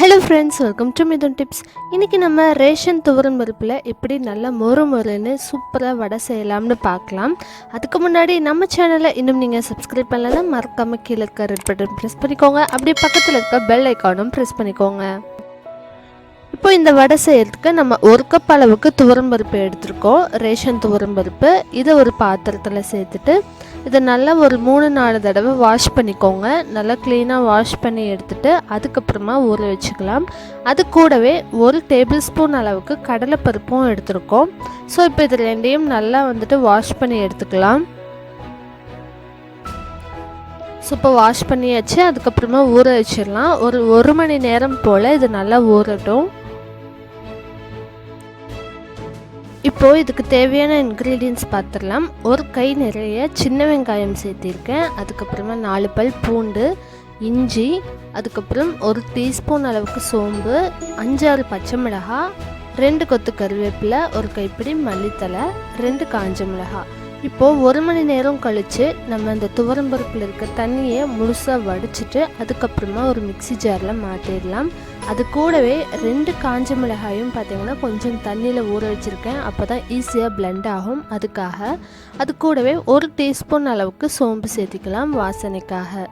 Hello friends, welcome to Mithuntips. இன்னைக்கு நம்ம ration துவரம் பருப்புல எப்படி நல்ல மொறு மொறுன்னு சூப்பரா வடை செய்யலாம்னு பார்க்கலாம். அதுக்கு முன்னாடி நம்ம சேனலை இன்னும் நீங்க சப்ஸ்கிரைப் பண்ணலனா மறக்காம கீழ இருக்க ரெட் பட்டன் பிரஸ் பண்ணிக்கோங்க. அப்படியே பக்கத்துல இருக்க பெல் ஐகானும் பிரஸ் பண்ணிக்கோங்க. இப்போ இந்த வடை செய்யறதுக்கு நம்ம 1 கப் அளவுக்கு துவரம் பருப்பு எடுத்துருக்கோம். ரேஷன் துவரம் பருப்பு இதை ஒரு பாத்திரத்தில் சேர்த்துட்டு இதை நல்லா ஒரு 3-4 தடவை வாஷ் பண்ணிக்கோங்க. நல்லா க்ளீனாக வாஷ் பண்ணி எடுத்துகிட்டு அதுக்கப்புறமா ஊற வச்சுக்கலாம். அது கூடவே 1 டேபிள் ஸ்பூன் அளவுக்கு கடலைப்பருப்பும் எடுத்துருக்கோம். ஸோ இப்போ இது ரெண்டையும் நல்லா வாஷ் பண்ணி எடுத்துக்கலாம். ஸோ இப்போ வாஷ் பண்ணியாச்சு. அதுக்கப்புறமா ஊற வச்சிடலாம். ஒரு 1 மணி நேரம் போல் இது நல்லா ஊறட்டும். இப்போது இதுக்கு தேவையான இன்க்ரீடியன்ட்ஸ் பார்த்துடலாம். 1 கை நிறைய சின்ன வெங்காயம் சேர்த்திருக்கேன். அதுக்கப்புறமா 4 பல் பூண்டு, இஞ்சி, அதுக்கப்புறம் 1 டீஸ்பூன் அளவுக்கு சோம்பு, 5-6 பச்சை மிளகாய், 2 கொத்து கருவேப்பிலை, 1 கைப்பிடி மல்லித்தலை, 2 காஞ்ச மிளகாய். இப்போது 1 மணி நேரம் கழித்து நம்ம இந்த துவரம் பருப்பில் இருக்க தண்ணியை முழுசாக வடிச்சிட்டு அதுக்கப்புறமா ஒரு மிக்சி ஜாரில் மாற்றிடலாம். அது கூடவே 2 காஞ்ச மிளகாயும் பார்த்திங்கன்னா கொஞ்சம் தண்ணியில் ஊற வச்சுருக்கேன். அப்போ தான் ஈஸியாக பிளெண்ட் ஆகும். அதுக்காக அது கூடவே 1 டீஸ்பூன் அளவுக்கு சோம்பு சேர்த்திக்கலாம் வாசனைக்காக.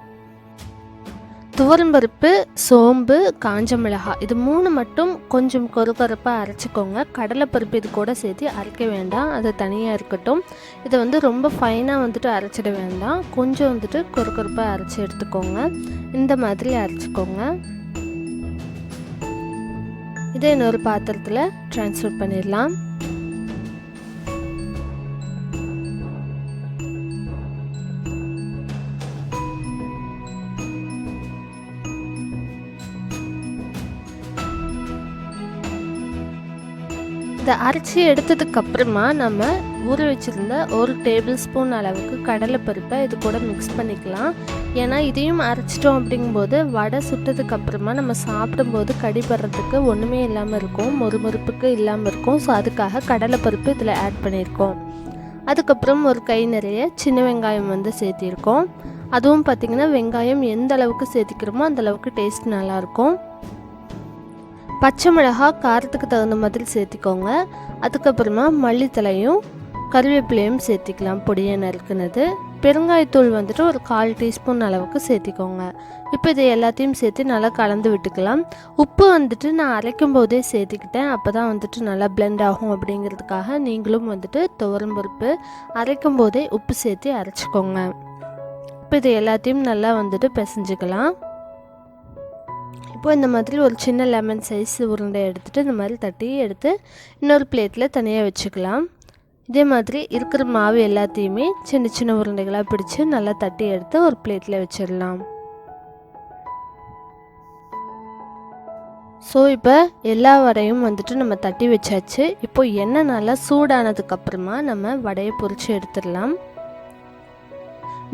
துவரம் பருப்பு, சோம்பு, காஞ்ச மிளகாய் இது 3 மட்டும் கொஞ்சம் கொரகொரப்பாக அரைச்சிக்கோங்க. கடலைப்பருப்பு இது கூட சேர்த்து அரைக்க வேண்டாம், அது தனியாக இருக்கட்டும். இதை ரொம்ப ஃபைனாக அரைச்சிட வேண்டாம். கொஞ்சம் கொரகொரப்பாக அரைச்சி எடுத்துக்கோங்க. இந்த மாதிரி அரைச்சிக்கோங்க. இதை இன்னொரு பாத்திரத்தில் ட்ரான்ஸ்ஃபர் பண்ணிடலாம். இதை அரைச்சி எடுத்ததுக்கப்புறமா நம்ம ஊற வச்சுருந்த 1 டேபிள் ஸ்பூன் அளவுக்கு கடலைப்பருப்பை இது கூட மிக்ஸ் பண்ணிக்கலாம். ஏன்னா இதையும் அரைச்சிட்டோம் அப்படிங்கும்போது வடை சுட்டதுக்கப்புறமா நம்ம சாப்பிடும்போது கடிபடுறதுக்கு ஒன்றுமே இல்லாமல் இருக்கும், மொறுமொறுப்புக்கு இல்லாமல் இருக்கும். ஸோ அதுக்காக கடலைப்பருப்பு இதில் ஆட் பண்ணியிருக்கோம். அதுக்கப்புறம் 1 கை நிறைய சின்ன வெங்காயம் சேர்த்திருக்கோம். அதுவும் பார்த்திங்கன்னா வெங்காயம் எந்த அளவுக்கு சேர்த்திக்கிறோமோ அந்தளவுக்கு டேஸ்ட் நல்லாயிருக்கும். பச்சை மிளகாய் காரத்துக்கு தகுந்த மாதிரி சேர்த்திக்கோங்க. அதுக்கப்புறமா மல்லித்தலையும் கருவேப்பிலையும் சேர்த்திக்கலாம் பொடியை நறுக்குனது. பெருங்காயத்தூள் ஒரு 1/4 டீஸ்பூன் அளவுக்கு சேர்த்திக்கோங்க. இப்போ இதை எல்லாத்தையும் சேர்த்து நல்லா கலந்து விட்டுக்கலாம். உப்பு நான் அரைக்கும் போதே சேர்த்திக்கிட்டேன். அப்போ தான் நல்லா பிளெண்ட் ஆகும் அப்படிங்கிறதுக்காக நீங்களும் துவரம் பருப்பு அரைக்கும் போதே உப்பு சேர்த்து அரைச்சிக்கோங்க. இப்போ இதை எல்லாத்தையும் நல்லா பிசைஞ்சிக்கலாம். இப்போ இந்த மாதிரி ஒரு சின்ன லெமன் சைஸ் உருண்டை எடுத்துகிட்டு இந்த மாதிரி தட்டி எடுத்து இன்னொரு பிளேட்டில் தனியாக வச்சுக்கலாம். இதே மாதிரி இருக்கிற மாவு எல்லாத்தையுமே சின்ன சின்ன உருண்டைகளாக பிடிச்சி நல்லா தட்டி எடுத்து ஒரு பிளேட்டில் வச்சிடலாம். ஸோ இப்போ எல்லா வடையும் நம்ம தட்டி வச்சாச்சு. இப்போ எண்ணெய் நல்லா சூடானதுக்கப்புறமா நம்ம வடையை பொரித்து எடுத்துடலாம்.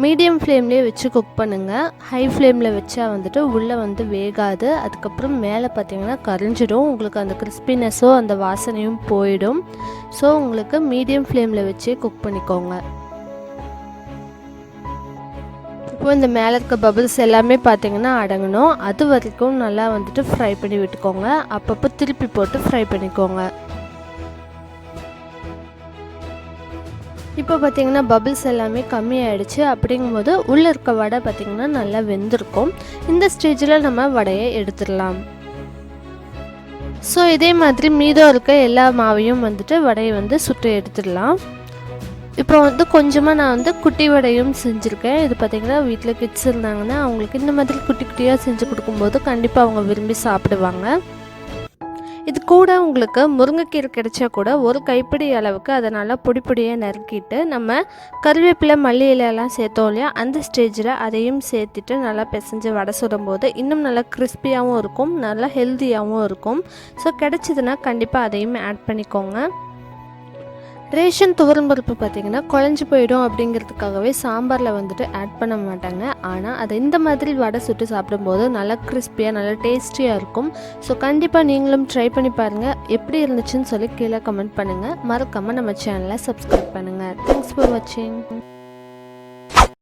மீடியம் ஃப்ளேம்லேயே வச்சு குக் பண்ணுங்கள். ஹை ஃப்ளேமில் வச்சா உள்ளே வேகாது. அதுக்கப்புறம் மேலே பார்த்திங்கன்னா கரிஞ்சிடும். உங்களுக்கு அந்த கிறிஸ்பினஸோ அந்த வாசனையும் போயிடும். ஸோ உங்களுக்கு மீடியம் ஃப்ளேமில் வச்சே குக் பண்ணிக்கோங்க. இப்போ இந்த மேலே இருக்க பபிள்ஸ் எல்லாமே பார்த்திங்கன்னா அடங்கணும். அது வரைக்கும் நல்லா ஃப்ரை பண்ணி விட்டுக்கோங்க. அப்பப்போ திருப்பி போட்டு ஃப்ரை பண்ணிக்கோங்க. இப்போ பார்த்திங்கன்னா பபிள்ஸ் எல்லாமே கம்மியாயிடுச்சு. அப்படிங்கும்போது உள்ளே இருக்க வடை பார்த்திங்கன்னா நல்லா வெந்திருக்கும். இந்த ஸ்டேஜில் நம்ம வடையை எடுத்துடலாம். ஸோ இதே மாதிரி மீதம் இருக்க எல்லா மாவையும் வடையை சுட்டு எடுத்துடலாம். இப்போ கொஞ்சமாக நான் குட்டி வடையும் செஞ்சுருக்கேன். இது பார்த்திங்கன்னா வீட்டில் கிட்ஸ் இருந்தாங்கன்னா அவங்களுக்கு இந்த மாதிரி குட்டி குட்டியாக செஞ்சு கொடுக்கும்போது கண்டிப்பாக அவங்க விரும்பி சாப்பிடுவாங்க. இது கூட உங்களுக்கு முருங்கைக்கீரை கிடைச்சா கூட 1 கைப்பிடி அளவுக்கு அதை நல்லா பொடி பொடியாக நறுக்கிட்டு நம்ம கருவேப்பிலை மல்லி இலையெல்லாம் சேர்த்தோம் இல்லையா, அந்த ஸ்டேஜில் அதையும் சேர்த்துட்டு நல்லா பிசைஞ்சு வடை சுடும்போது இன்னும் நல்லா கிறிஸ்பியாகவும் இருக்கும், நல்லா ஹெல்த்தியாகவும் இருக்கும். ஸோ கிடைச்சிதுன்னா கண்டிப்பாக அதையும் ஆட் பண்ணிக்கோங்க. ரேஷன் துவரம் பருப்பு பார்த்திங்கன்னா குழஞ்சி போயிடும் அப்படிங்கிறதுக்காகவே சாம்பாரில் ஆட் பண்ண மாட்டாங்க. ஆனால் அதை இந்த மாதிரி வடை சுட்டு சாப்பிடும்போது நல்லா கிறிஸ்பியாக நல்லா டேஸ்டியாக இருக்கும். ஸோ கண்டிப்பாக நீங்களும் ட்ரை பண்ணி பாருங்கள். எப்படி இருந்துச்சுன்னு சொல்லி கீழே கமெண்ட் பண்ணுங்கள். மறக்காமல் நம்ம சேனலை சப்ஸ்கிரைப் பண்ணுங்கள். தேங்க்ஸ் ஃபார் வாட்சிங்.